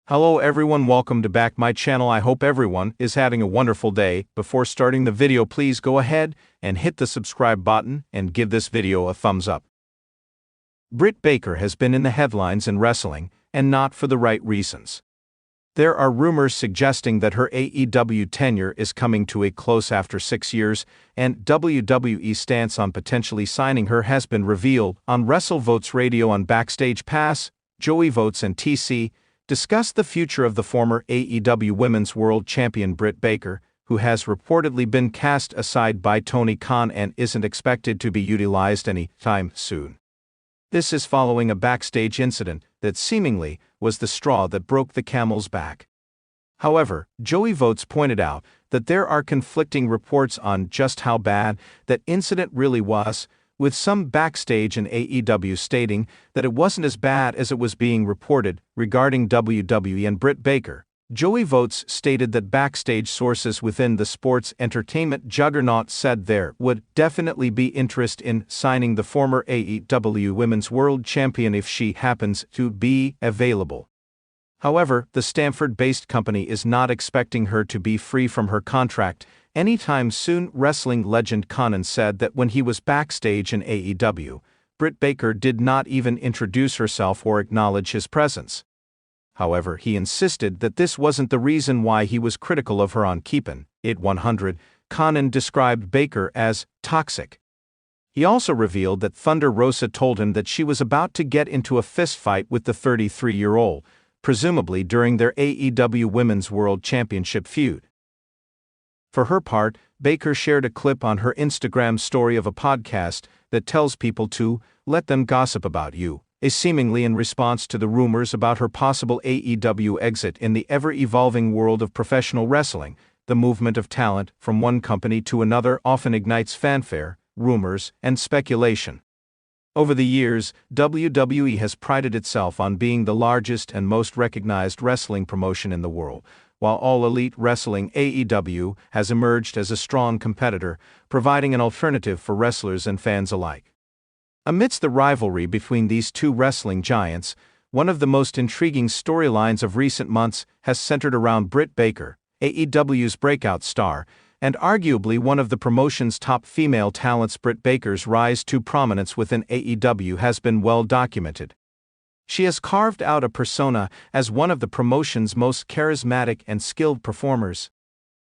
Hello everyone, welcome to back my channel. I hope everyone is having a wonderful day. Before starting the video, please go ahead and hit the subscribe button and give this video a thumbs up. Britt Baker has been in the headlines in wrestling, and not for the right reasons. There are rumors suggesting that her AEW tenure is coming to a close after 6 years, and WWE's stance on potentially signing her has been revealed. On WrestleVotes Radio on Backstage Pass, Joey Votes and TC discussed the future of the former AEW Women's World Champion Britt Baker, who has reportedly been cast aside by Tony Khan and isn't expected to be utilized any time soon. This is following a backstage incident that seemingly was the straw that broke the camel's back. However, Joey Votes pointed out that there are conflicting reports on just how bad that incident really was, with some backstage in AEW stating that it wasn't as bad as it was being reported. Regarding WWE and Britt Baker, Joey Votes stated that backstage sources within the sports entertainment juggernaut said there would definitely be interest in signing the former AEW Women's World Champion if she happens to be available. However, the Stamford-based company is not expecting her to be free from her contract anytime soon. Wrestling legend Conan said that when he was backstage in AEW, Britt Baker did not even introduce herself or acknowledge his presence. However, he insisted that this wasn't the reason why he was critical of her on Keepin' It 100. Conan described Baker as toxic. He also revealed that Thunder Rosa told him that she was about to get into a fistfight with the 33-year-old, presumably during their AEW Women's World Championship feud. For her part, Baker shared a clip on her Instagram story of a podcast that tells people to let them gossip about you, seemingly in response to the rumors about her possible AEW exit. In the ever-evolving world of professional wrestling, the movement of talent from one company to another often ignites fanfare, rumors, and speculation. Over the years, WWE has prided itself on being the largest and most recognized wrestling promotion in the world, while All Elite Wrestling (AEW) has emerged as a strong competitor, providing an alternative for wrestlers and fans alike. Amidst the rivalry between these two wrestling giants, one of the most intriguing storylines of recent months has centered around Britt Baker, AEW's breakout star, and arguably one of the promotion's top female talents. Britt Baker's rise to prominence within AEW has been well documented. She has carved out a persona as one of the promotion's most charismatic and skilled performers.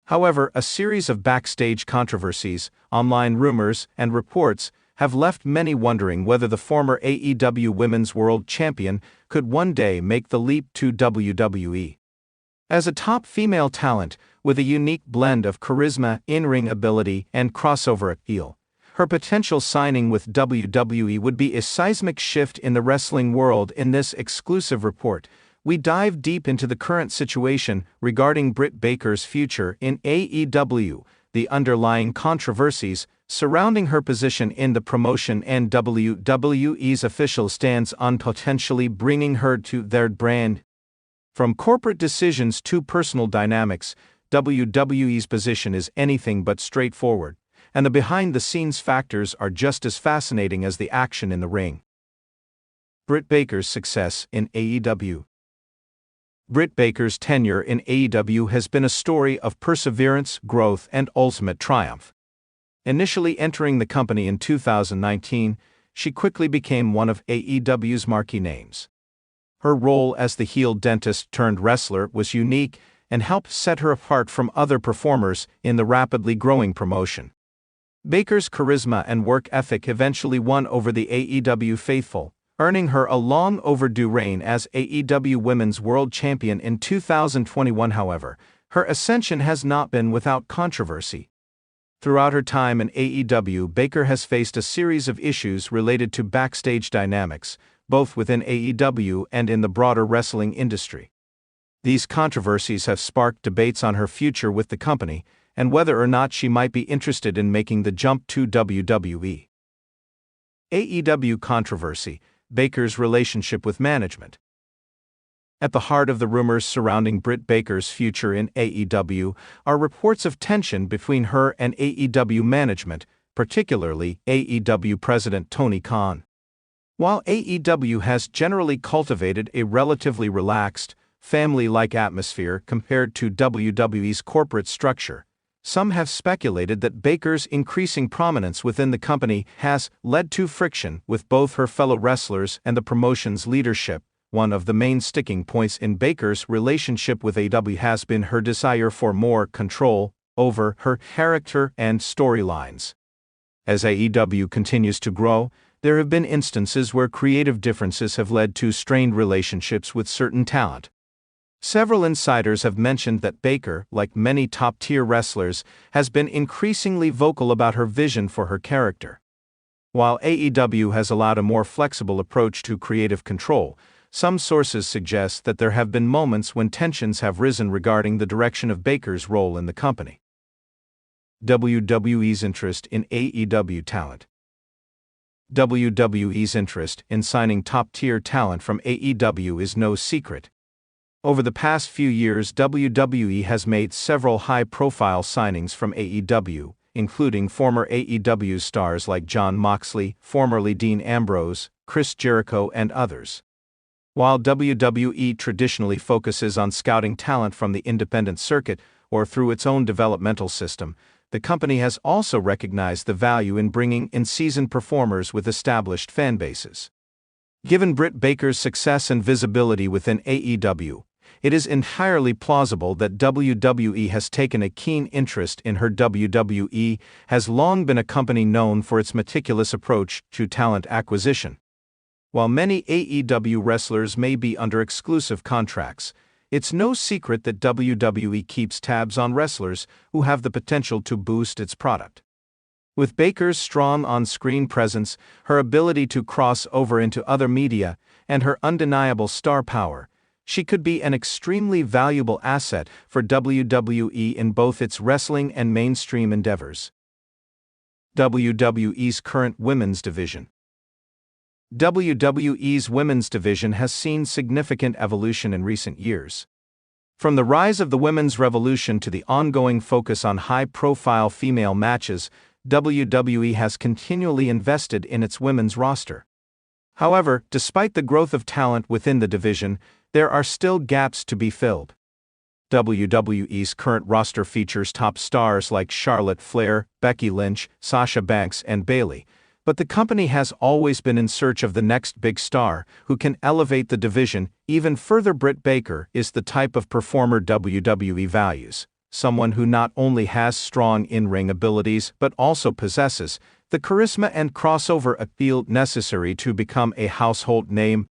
However, a series of backstage controversies, online rumors, and reports have left many wondering whether the former AEW Women's World Champion could one day make the leap to WWE. As a top female talent, with a unique blend of charisma, in-ring ability, and crossover appeal, her potential signing with WWE would be a seismic shift in the wrestling world. In this exclusive report, we dive deep into the current situation regarding Britt Baker's future in AEW, the underlying controversies surrounding her position in the promotion, and WWE's official stance on potentially bringing her to their brand. From corporate decisions to personal dynamics, WWE's position is anything but straightforward, and the behind-the-scenes factors are just as fascinating as the action in the ring. Britt Baker's success in AEW. Britt Baker's tenure in AEW has been a story of perseverance, growth, and ultimate triumph. Initially entering the company in 2019, she quickly became one of AEW's marquee names. Her role as the heel dentist-turned-wrestler was unique and helped set her apart from other performers in the rapidly growing promotion. Baker's charisma and work ethic eventually won over the AEW faithful, earning her a long-overdue reign as AEW Women's World Champion in 2021. However, her ascension has not been without controversy. Throughout her time in AEW, Baker has faced a series of issues related to backstage dynamics, both within AEW and in the broader wrestling industry. These controversies have sparked debates on her future with the company, and whether or not she might be interested in making the jump to WWE. AEW controversy: Baker's relationship with management. At the heart of the rumors surrounding Britt Baker's future in AEW are reports of tension between her and AEW management, particularly AEW President Tony Khan. While AEW has generally cultivated a relatively relaxed, family-like atmosphere compared to WWE's corporate structure. Some have speculated that Baker's increasing prominence within the company has led to friction with both her fellow wrestlers and the promotion's leadership. One of the main sticking points in Baker's relationship with AEW has been her desire for more control over her character and storylines. As AEW continues to grow, there have been instances where creative differences have led to strained relationships with certain talent. Several insiders have mentioned that Baker, like many top-tier wrestlers, has been increasingly vocal about her vision for her character. While AEW has allowed a more flexible approach to creative control, some sources suggest that there have been moments when tensions have risen regarding the direction of Baker's role in the company. WWE's interest in AEW talent. WWE's interest in signing top-tier talent from AEW is no secret. Over the past few years, WWE has made several high-profile signings from AEW, including former AEW stars like Jon Moxley, formerly Dean Ambrose, Chris Jericho, and others. While WWE traditionally focuses on scouting talent from the independent circuit or through its own developmental system, the company has also recognized the value in bringing in seasoned performers with established fanbases. Given Britt Baker's success and visibility within AEW, it is entirely plausible that WWE has taken a keen interest in her. WWE has long been a company known for its meticulous approach to talent acquisition. While many AEW wrestlers may be under exclusive contracts, it's no secret that WWE keeps tabs on wrestlers who have the potential to boost its product. With Baker's strong on-screen presence, her ability to cross over into other media, and her undeniable star power, she could be an extremely valuable asset for WWE in both its wrestling and mainstream endeavors. WWE's current women's division. WWE's women's division has seen significant evolution in recent years. From the rise of the women's revolution to the ongoing focus on high-profile female matches, WWE has continually invested in its women's roster. However, despite the growth of talent within the division, there are still gaps to be filled. WWE's current roster features top stars like Charlotte Flair, Becky Lynch, Sasha Banks, and Bayley, but the company has always been in search of the next big star who can elevate the division even further. Britt Baker is the type of performer WWE values, someone who not only has strong in-ring abilities but also possesses the charisma and crossover appeal necessary to become a household name.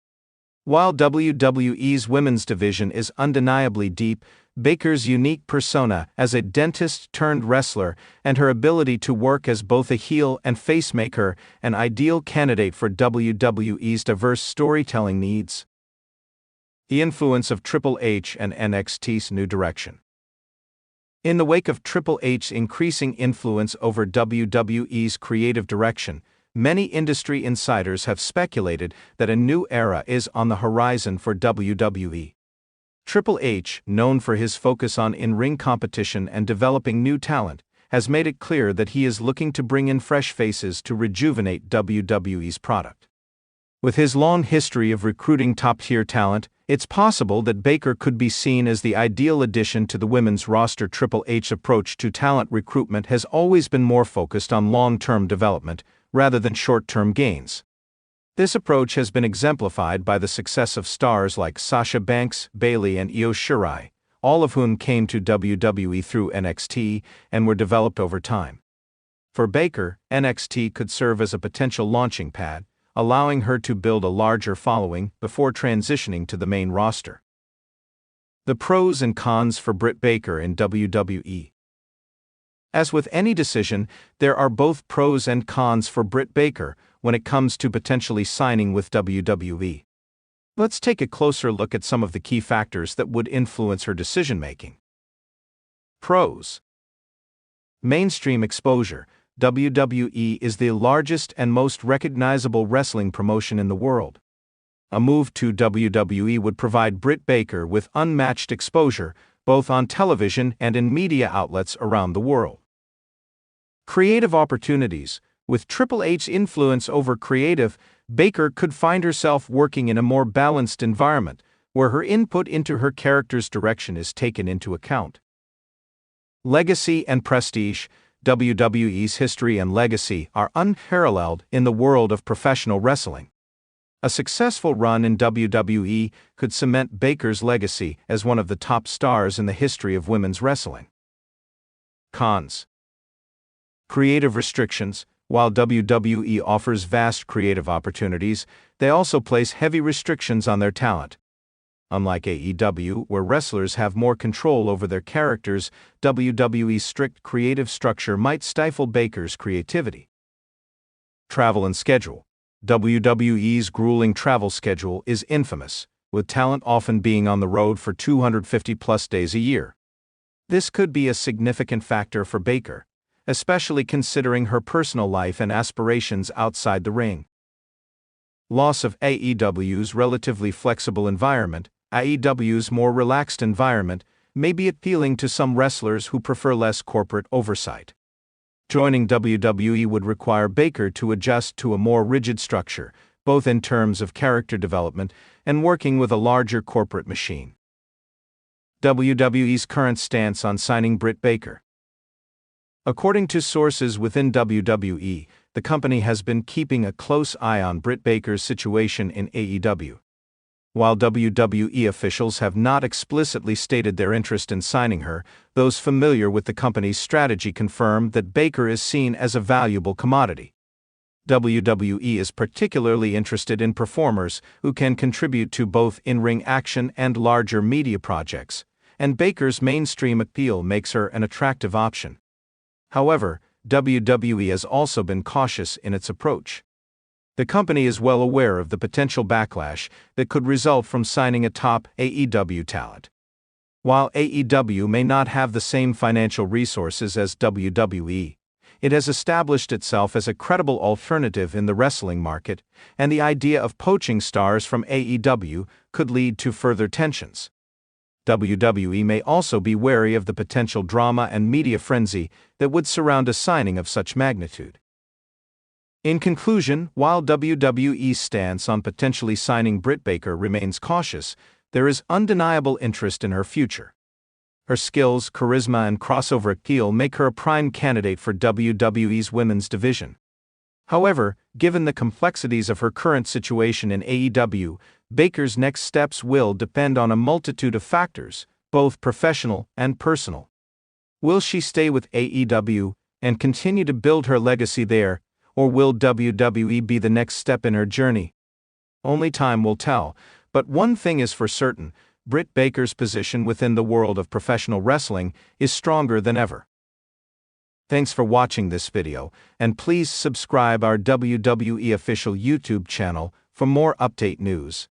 While WWE's women's division is undeniably deep, Baker's unique persona as a dentist-turned-wrestler and her ability to work as both a heel and face make her an ideal candidate for WWE's diverse storytelling needs. The influence of Triple H and NXT's new direction. In the wake of Triple H's increasing influence over WWE's creative direction, many industry insiders have speculated that a new era is on the horizon for WWE. Triple H, known for his focus on in-ring competition and developing new talent, has made it clear that he is looking to bring in fresh faces to rejuvenate WWE's product. With his long history of recruiting top-tier talent, it's possible that Baker could be seen as the ideal addition to the women's roster. Triple H's approach to talent recruitment has always been more focused on long-term development rather than short-term gains. This approach has been exemplified by the success of stars like Sasha Banks, Bayley, and Io Shirai, all of whom came to WWE through NXT and were developed over time. For Baker, NXT could serve as a potential launching pad, allowing her to build a larger following before transitioning to the main roster. The pros and cons for Britt Baker in WWE. As with any decision, there are both pros and cons for Britt Baker when it comes to potentially signing with WWE. Let's take a closer look at some of the key factors that would influence her decision-making. Pros. Mainstream exposure. WWE is the largest and most recognizable wrestling promotion in the world. A move to WWE would provide Britt Baker with unmatched exposure, both on television and in media outlets around the world. Creative opportunities. With Triple H's influence over creative, Baker could find herself working in a more balanced environment, where her input into her character's direction is taken into account. Legacy and prestige. WWE's history and legacy are unparalleled in the world of professional wrestling. A successful run in WWE could cement Baker's legacy as one of the top stars in the history of women's wrestling. Cons. Creative restrictions. While WWE offers vast creative opportunities, they also place heavy restrictions on their talent. Unlike AEW, where wrestlers have more control over their characters, WWE's strict creative structure might stifle Baker's creativity. Travel and schedule. WWE's grueling travel schedule is infamous, with talent often being on the road for 250-plus days a year. This could be a significant factor for Baker, especially considering her personal life and aspirations outside the ring. Loss of AEW's relatively flexible environment. AEW's more relaxed environment may be appealing to some wrestlers who prefer less corporate oversight. Joining WWE would require Baker to adjust to a more rigid structure, both in terms of character development and working with a larger corporate machine. WWE's current stance on signing Britt Baker. According to sources within WWE, the company has been keeping a close eye on Britt Baker's situation in AEW. While WWE officials have not explicitly stated their interest in signing her, those familiar with the company's strategy confirm that Baker is seen as a valuable commodity. WWE is particularly interested in performers who can contribute to both in-ring action and larger media projects, and Baker's mainstream appeal makes her an attractive option. However, WWE has also been cautious in its approach. The company is well aware of the potential backlash that could result from signing a top AEW talent. While AEW may not have the same financial resources as WWE, it has established itself as a credible alternative in the wrestling market, and the idea of poaching stars from AEW could lead to further tensions. WWE may also be wary of the potential drama and media frenzy that would surround a signing of such magnitude. In conclusion, while WWE's stance on potentially signing Britt Baker remains cautious, there is undeniable interest in her future. Her skills, charisma, and crossover appeal make her a prime candidate for WWE's women's division. However, given the complexities of her current situation in AEW, Baker's next steps will depend on a multitude of factors, both professional and personal. Will she stay with AEW and continue to build her legacy there, or will WWE be the next step in her journey? Only time will tell, but one thing is for certain: Britt Baker's position within the world of professional wrestling is stronger than ever. Thanks for watching this video, and please subscribe our WWE official YouTube channel for more update news.